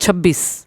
26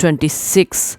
26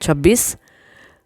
26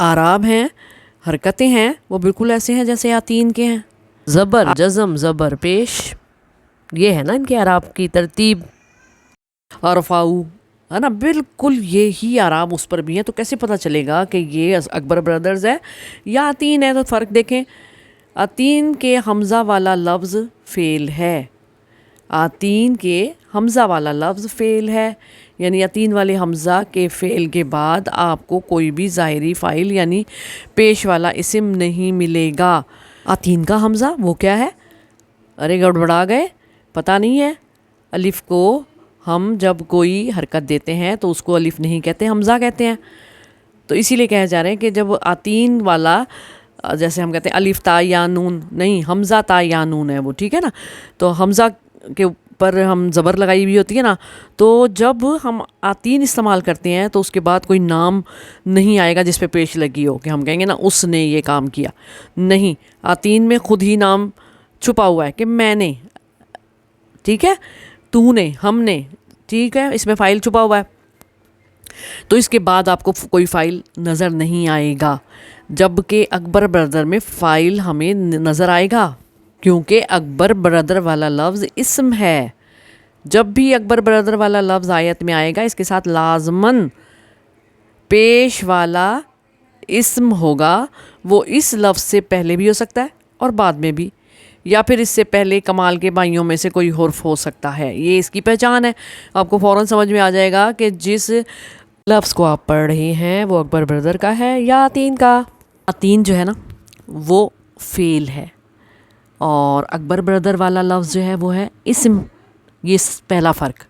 آراب ہیں، حرکتیں ہیں، وہ بالکل ایسے ہیں جیسے آتین کے ہیں. زبر، جزم، زبر پیش، یہ ہے نا ان کے اعراب کی ترتیب. ارفاؤ ہے نا، بالکل یہی اعراب اس پر بھی ہیں. تو کیسے پتہ چلے گا کہ یہ اکبر برادرز ہے یا آتین ہے؟ تو فرق دیکھیں. آتین کے حمزہ والا لفظ فعل ہے، آتین کے حمزہ والا لفظ فعل ہے، یعنی آتین والے حمزہ کے فعل کے بعد آپ کو کوئی بھی ظاہری فاعل یعنی پیش والا اسم نہیں ملے گا. آتین کا حمزہ وہ کیا ہے؟ ارے گڑبڑا گئے، پتہ نہیں ہے. الف کو ہم جب کوئی حرکت دیتے ہیں تو اس کو الف نہیں کہتے، حمزہ کہتے ہیں. تو اسی لیے کہے جا رہے ہیں کہ جب آتین والا، جیسے ہم کہتے ہیں الف تا یا نون، نہیں، حمزہ تا یا نون ہے وہ، ٹھیک ہے نا. تو حمزہ کے اوپر ہم زبر لگائی ہوئی ہوتی ہے نا، تو جب ہم آتین استعمال کرتے ہیں تو اس کے بعد کوئی نام نہیں آئے گا جس پہ پیش لگی ہو، کہ ہم کہیں گے نا اس نے یہ کام کیا. نہیں، آتین میں خود ہی نام چھپا ہوا ہے کہ میں نے، ٹھیک ہے، تو نے، ہم نے، ٹھیک ہے، اس میں فاعل چھپا ہوا ہے. تو اس کے بعد آپ کو کوئی فاعل نظر نہیں آئے گا، جبکہ اکبر برادر میں فاعل ہمیں نظر آئے گا، کیونکہ اکبر برادر والا لفظ اسم ہے. جب بھی اکبر برادر والا لفظ آیت میں آئے گا اس کے ساتھ لازماً پیش والا اسم ہوگا. وہ اس لفظ سے پہلے بھی ہو سکتا ہے اور بعد میں بھی، یا پھر اس سے پہلے کمال کے بھائیوں میں سے کوئی حرف ہو سکتا ہے. یہ اس کی پہچان ہے. آپ کو فوراً سمجھ میں آ جائے گا کہ جس لفظ کو آپ پڑھ رہے ہیں وہ اکبر برادر کا ہے یا آتین کا. آتین جو ہے نا وہ فعل ہے اور اکبر برادر والا لفظ جو ہے وہ ہے اسم. یہ پہلا فرق.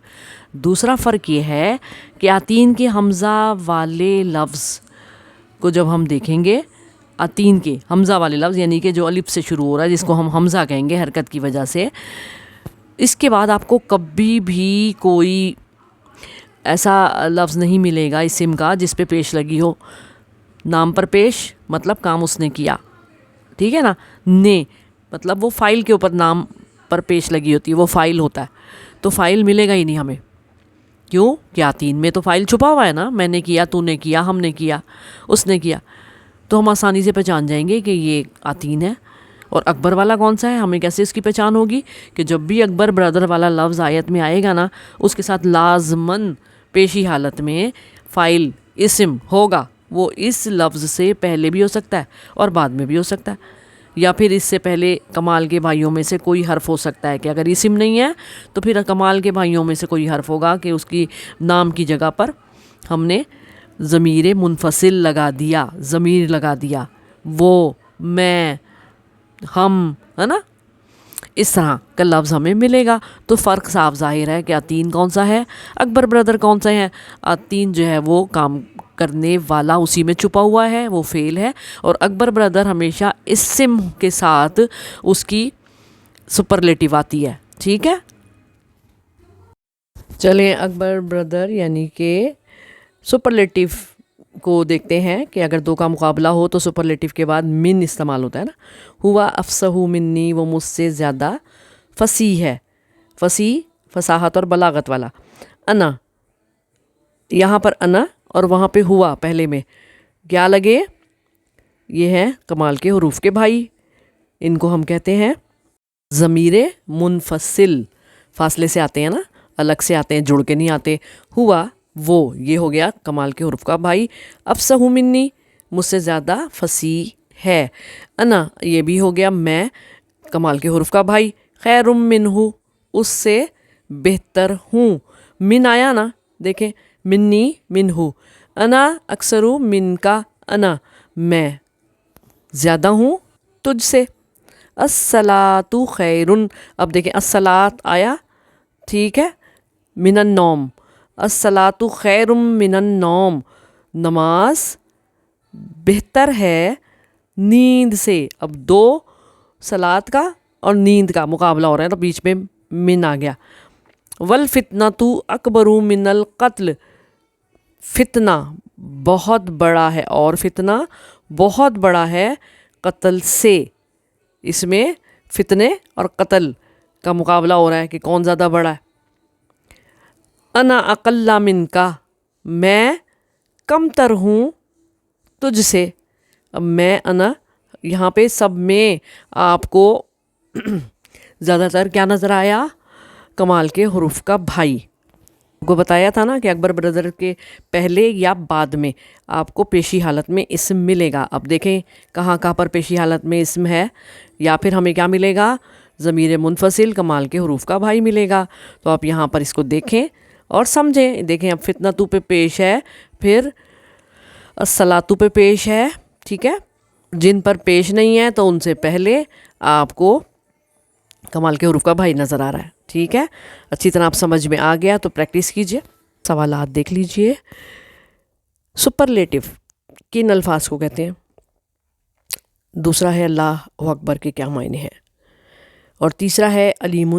دوسرا فرق یہ ہے کہ آتین کے حمزہ والے لفظ کو جب ہم دیکھیں گے، آتین کے حمزہ والے لفظ یعنی کہ جو الف سے شروع ہو رہا ہے جس کو ہم حمزہ کہیں گے حرکت کی وجہ سے، اس کے بعد آپ کو کبھی بھی کوئی ایسا لفظ نہیں ملے گا اسم کا جس پہ پیش لگی ہو. نام پر پیش مطلب کام اس نے کیا، ٹھیک ہے نا. نے مطلب وہ فاعل کے اوپر نام پر پیش لگی ہوتی ہے، وہ فاعل ہوتا ہے. تو فاعل ملے گا ہی نہیں ہمیں. کیوں؟ کہ آتین میں تو فاعل چھپا ہوا ہے نا، میں نے کیا، تو نے کیا، ہم نے کیا، اس نے کیا. تو ہم آسانی سے پہچان جائیں گے کہ یہ آتین ہے. اور اکبر والا کون سا ہے؟ ہمیں کیسے اس کی پہچان ہوگی؟ کہ جب بھی اکبر برادر والا لفظ آیت میں آئے گا نا، اس کے ساتھ لازماً پیشی حالت میں فاعل اسم ہوگا. وہ اس لفظ سے پہلے بھی ہو سکتا ہے اور بعد میں بھی ہو سکتا ہے، یا پھر اس سے پہلے کمال کے بھائیوں میں سے کوئی حرف ہو سکتا ہے. کہ اگر اسم نہیں ہے تو پھر کمال کے بھائیوں میں سے کوئی حرف ہوگا کہ اس کی نام کی جگہ پر ہم نے ضمیر منفصل لگا دیا، ضمیر لگا دیا. وہ، میں، ہم، ہے نا، اس طرح کا لفظ ہمیں ملے گا. تو فرق صاف ظاہر ہے کہ آتین کون سا ہے، اکبر برادر کون سا ہے. آتین جو ہے وہ کام کرنے والا اسی میں چھپا ہوا ہے، وہ فعل ہے. اور اکبر برادر ہمیشہ اسم کے ساتھ اس کی سپرلیٹو آتی ہے. ٹھیک ہے، چلیں اکبر برادر یعنی کہ سپرلیٹو کو دیکھتے ہیں کہ اگر دو کا مقابلہ ہو تو سپرلیٹو کے بعد من استعمال ہوتا ہے نا. ہوا افصح منی، وہ مجھ سے زیادہ فصیح ہے. فصیح فصاحت اور بلاغت والا. انا، یہاں پر انا اور وہاں پہ ہوا پہلے میں کیا لگے؟ یہ ہیں کمال کے حروف کے بھائی. ان کو ہم کہتے ہیں ضمیر منفصل. فاصلے سے آتے ہیں نا، الگ سے آتے ہیں، جڑ کے نہیں آتے. ہوا وہ، یہ ہو گیا کمال کے حروف کا بھائی. افصح منی، مجھ سے زیادہ فصیح ہے. انا، یہ بھی ہو گیا میں، کمال کے حروف کا بھائی. خیر منہ، اس سے بہتر ہوں. من آیا نا، دیکھیں، منی، منہ. انا اکثر من کا، انا میں زیادہ ہوں تجھ سے. الصلاۃ خیر، اب دیکھیں الصلاۃ آیا، ٹھیک ہے، من النوم. الصلاۃ خیر من النوم، نماز بہتر ہے نیند سے. اب دو صلاۃ کا اور نیند کا مقابلہ ہو رہا ہے تو بیچ میں من آ گیا. والفتنۃ اکبر من القتل، فتنہ بہت بڑا ہے، اور فتنہ بہت بڑا ہے قتل سے. اس میں فتنے اور قتل کا مقابلہ ہو رہا ہے کہ کون زیادہ بڑا ہے. انا اقل من کا، میں کم تر ہوں تجھ سے. اب میں انا یہاں پہ سب میں آپ کو زیادہ تر کیا نظر آیا؟ کمال کے حروف کا بھائی. کو بتایا تھا نا کہ اکبر برادر کے پہلے یا بعد میں آپ کو پیشی حالت میں اسم ملے گا. اب دیکھیں کہاں کہاں پر پیشی حالت میں اسم ہے، یا پھر ہمیں کیا ملے گا؟ ضمیر منفصل کمال کے حروف کا بھائی ملے گا. تو آپ یہاں پر اس کو دیکھیں اور سمجھیں. دیکھیں اب فتنتو پہ پیش ہے، پھر الصلاۃ پہ پیش ہے. ٹھیک ہے، جن پر پیش نہیں ہے تو ان سے پہلے آپ کو کمال کے حروف کا بھائی نظر آ رہا ہے. ٹھیک ہے، اچھی طرح آپ سمجھ میں آ گیا تو پریکٹس کیجئے. سوالات دیکھ لیجئے. سپرلیٹو کن الفاظ کو کہتے ہیں؟ دوسرا ہے اللہ اکبر کے کیا معنی ہیں؟ اور تیسرا ہے علیم،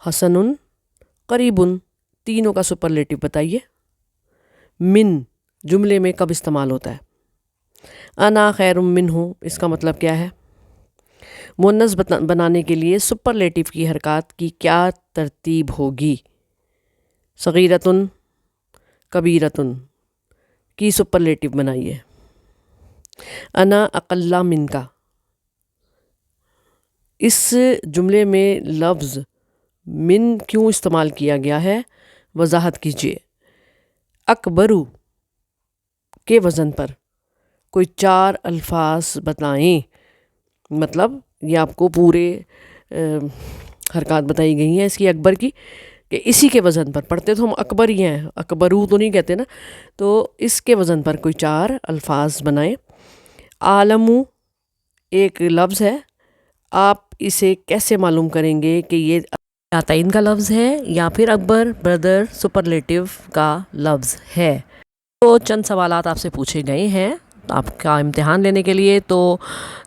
حسن، قریب. تینوں کا سپرلیٹو بتائیے. من جملے میں کب استعمال ہوتا ہے؟ انا خیر منہ، اس کا مطلب کیا ہے؟ مؤنث بنانے کے لیے سپرلیٹو کی حرکات کی کیا ترتیب ہوگی؟ صغیرتن، کبیرتن کی سپرلیٹو بنائیے. انا اقل من کا. اس جملے میں لفظ من کیوں استعمال کیا گیا ہے؟ وضاحت کیجیے. اکبرو کے وزن پر کوئی 4 الفاظ بتائیں. مطلب یہ آپ کو پورے حرکات بتائی گئی ہیں اس کی اکبر کی، کہ اسی کے وزن پر پڑھتے تو ہم اکبر ہی ہیں، اکبرو تو نہیں کہتے نا. تو اس کے وزن پر کوئی 4 الفاظ بنائیں. عالمو ایک لفظ ہے، آپ اسے کیسے معلوم کریں گے کہ یہ تعین کا لفظ ہے یا پھر اکبر بردر سپرلیٹو کا لفظ ہے؟ تو چند سوالات آپ سے پوچھے گئے ہیں آپ کا امتحان لینے کے لیے، تو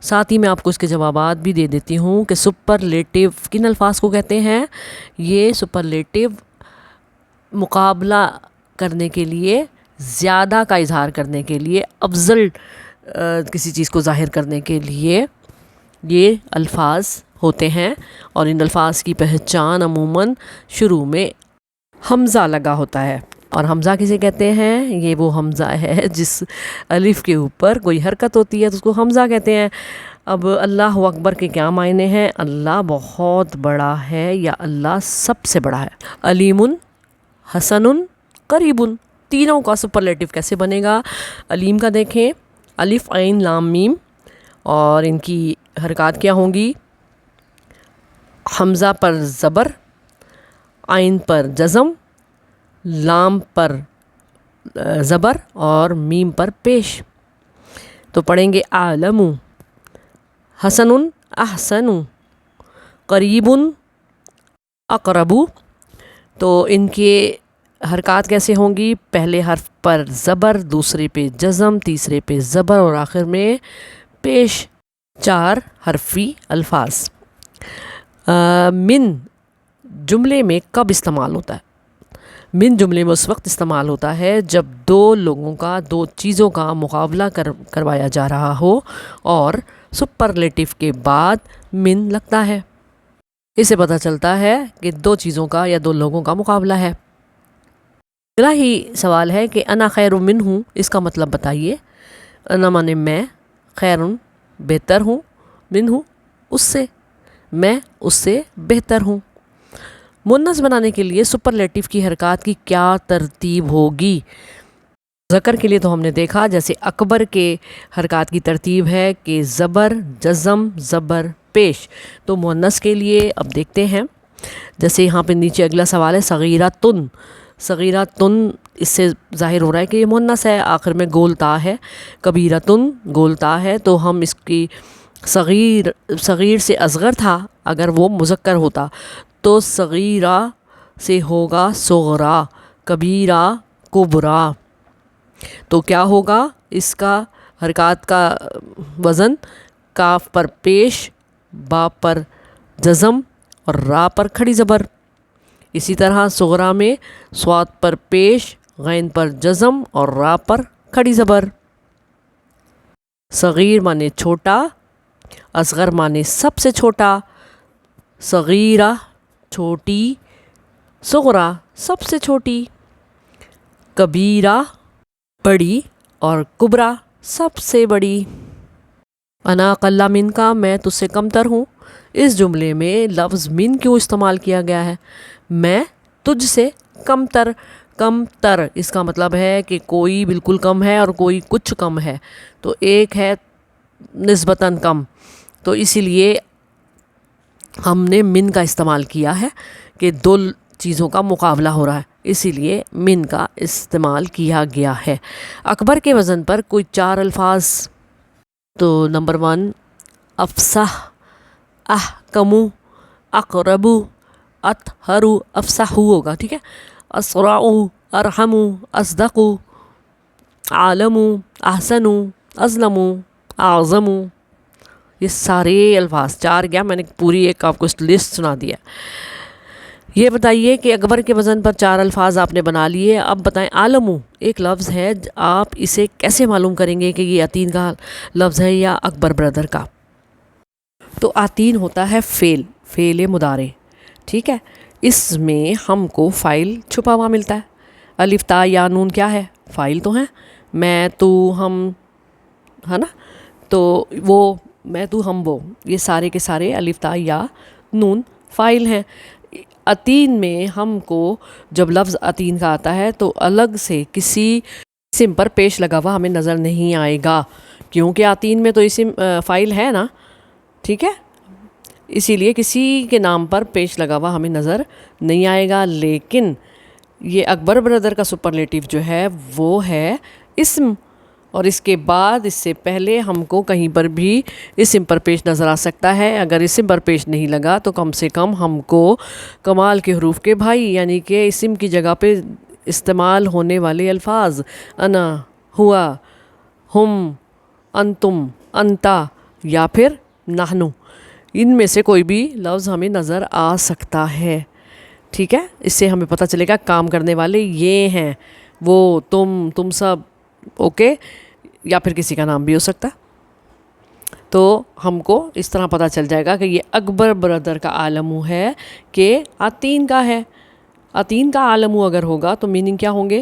ساتھ ہی میں آپ کو اس کے جوابات بھی دے دیتی ہوں کہ سپرلیٹو کن الفاظ کو کہتے ہیں. یہ سپرلیٹو مقابلہ کرنے کے لیے، زیادہ کا اظہار کرنے کے لیے، افضل کسی چیز کو ظاہر کرنے کے لیے یہ الفاظ ہوتے ہیں. اور ان الفاظ کی پہچان عموماً شروع میں حمزہ لگا ہوتا ہے. اور حمزہ کسے کہتے ہیں؟ یہ وہ حمزہ ہے جس الف کے اوپر کوئی حرکت ہوتی ہے تو اس کو حمزہ کہتے ہیں. اب اللہ اکبر کے کیا معنی ہیں؟ اللہ بہت بڑا ہے یا اللہ سب سے بڑا ہے. علیم، حسن، قریب. تینوں کا سپرلیٹو کیسے بنے گا؟ علیم کا دیکھیں، الف عین لام میم، اور ان کی حرکات کیا ہوں گی؟ حمزہ پر زبر، عین پر جزم، لام پر زبر اور میم پر پیش. تو پڑھیں گے عالم، حسن، احسن، قریب، اقرب. تو ان کے حرکات کیسے ہوں گی؟ پہلے حرف پر زبر، دوسرے پہ جزم، تیسرے پہ زبر اور آخر میں پیش. 4 حرفی الفاظ. من جملے میں کب استعمال ہوتا ہے؟ من جملے میں اس وقت استعمال ہوتا ہے جب 2 لوگوں کا، 2 چیزوں کا مقابلہ کروایا جا رہا ہو اور سپرلیٹو کے بعد من لگتا ہے. اس سے پتہ چلتا ہے کہ 2 چیزوں کا یا 2 لوگوں کا مقابلہ ہے. اگلا ہی سوال ہے کہ انا خیر منہ، اس کا مطلب بتائیے. انا مانے میں، خیر بہتر ہوں، منہ اس سے، میں اس سے بہتر ہوں. مؤنث بنانے کے لیے سپرلیٹو کی حرکات کی کیا ترتیب ہوگی؟ ذکر کے لیے تو ہم نے دیکھا جیسے اکبر کے حرکات کی ترتیب ہے کہ زبر، جزم، زبر، پیش. تو مؤنث کے لیے اب دیکھتے ہیں، جیسے یہاں پہ نیچے اگلا سوال ہے صغیرتن. صغیرتن اس سے ظاہر ہو رہا ہے کہ یہ مؤنث ہے، آخر میں گول تا ہے. کبیرتن گول تا ہے، تو ہم اس کی صغیر سے اصغر تھا، اگر وہ مذکر ہوتا تو صغیرہ سے ہوگا صغرا، کبیرہ کبرا. تو کیا ہوگا اس کا حرکات کا وزن؟ کاف پر پیش، با پر جزم اور را پر کھڑی زبر. اسی طرح صغرا میں صاد پر پیش، غین پر جزم اور را پر کھڑی زبر. صغیر مانے چھوٹا، اصغر مانے سب سے چھوٹا. صغیرہ چھوٹی، صغرا سب سے چھوٹی. کبیرہ بڑی اور کبرا سب سے بڑی. انا اقل منکا، میں تجھ سے کم تر ہوں. اس جملے میں لفظ من کیوں استعمال کیا گیا ہے؟ میں تجھ سے کم تر. کم تر اس کا مطلب ہے کہ کوئی بالکل کم ہے اور کوئی کچھ کم ہے، تو ایک ہے نسبتاً کم، تو اسی لیے ہم نے من کا استعمال کیا ہے کہ دو چیزوں کا مقابلہ ہو رہا ہے، اسی لیے من کا استعمال کیا گیا ہے. اکبر کے وزن پر کوئی 4 الفاظ. تو نمبر 1 افصح، احکمو، اقربو، اطہرو. افصحو ہوگا، ٹھیک ہے. اسرعو، ارحمو، اصدقو، عالمو، احسنو، اظلمو، اعظمو. یہ سارے الفاظ 4 گیا، میں نے پوری ایک آپ کو لسٹ سنا دیا. یہ بتائیے کہ اکبر کے وزن پر 4 الفاظ آپ نے بنا لیے. اب بتائیں عالمو ایک لفظ ہے، آپ اسے کیسے معلوم کریں گے کہ یہ عطین کا لفظ ہے یا اکبر بردر کا؟ تو عطین ہوتا ہے فعل مضارع، ٹھیک ہے. اس میں ہم کو فاعل چھپا ہوا ملتا ہے. الف تا یا نون کیا ہے؟ فاعل تو ہیں. میں تو ہم، ہے نا، تو وہ میں تو ہم وہ، یہ سارے کے سارے الف تا یا نون فاعل ہیں. عطین میں ہم کو جب لفظ عطین کا آتا ہے تو الگ سے کسی اسم پر پیش لگا ہوا ہمیں نظر نہیں آئے گا، کیونکہ عطین میں تو اسم فاعل ہے نا، ٹھیک ہے. اسی لیے کسی کے نام پر پیش لگا ہوا ہمیں نظر نہیں آئے گا. لیکن یہ اکبر بردر کا سپرلیٹیو جو ہے وہ ہے اسم، اور اس کے بعد اس سے پہلے ہم کو کہیں پر بھی اسم پر پیش نظر آ سکتا ہے. اگر اسم پر پیش نہیں لگا تو کم سے کم ہم کو کمال کے حروف کے بھائی یعنی کہ اسم کی جگہ پہ استعمال ہونے والے الفاظ انا، ہوا، ہم، انتم، انتا یا پھر نحنو، ان میں سے کوئی بھی لفظ ہمیں نظر آ سکتا ہے، ٹھیک ہے. اس سے ہمیں پتہ چلے گا کام کرنے والے یہ ہیں، وہ، تم سب، اوکے، یا پھر کسی کا نام بھی ہو سکتا. تو ہم کو اس طرح پتہ چل جائے گا کہ یہ اکبر بردر کا عالمو ہے کہ عطین کا ہے. عطین کا عالمو اگر ہوگا تو میننگ کیا ہوں گے؟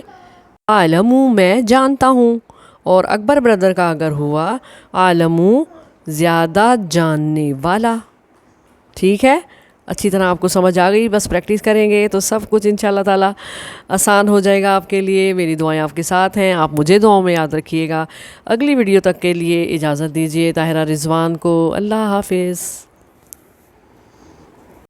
عالمو میں جانتا ہوں، اور اکبر بردر کا اگر ہوا عالمو زیادہ جاننے والا. ٹھیک ہے، اچھی طرح آپ کو سمجھ آ گئی. بس پریکٹس کریں گے تو سب کچھ انشاءاللہ تعالی آسان ہو جائے گا آپ کے لیے. میری دعائیں آپ کے ساتھ ہیں، آپ مجھے دعاؤں میں یاد رکھیے گا. اگلی ویڈیو تک کے لیے اجازت دیجیے طاہرہ رضوان کو. اللہ حافظ.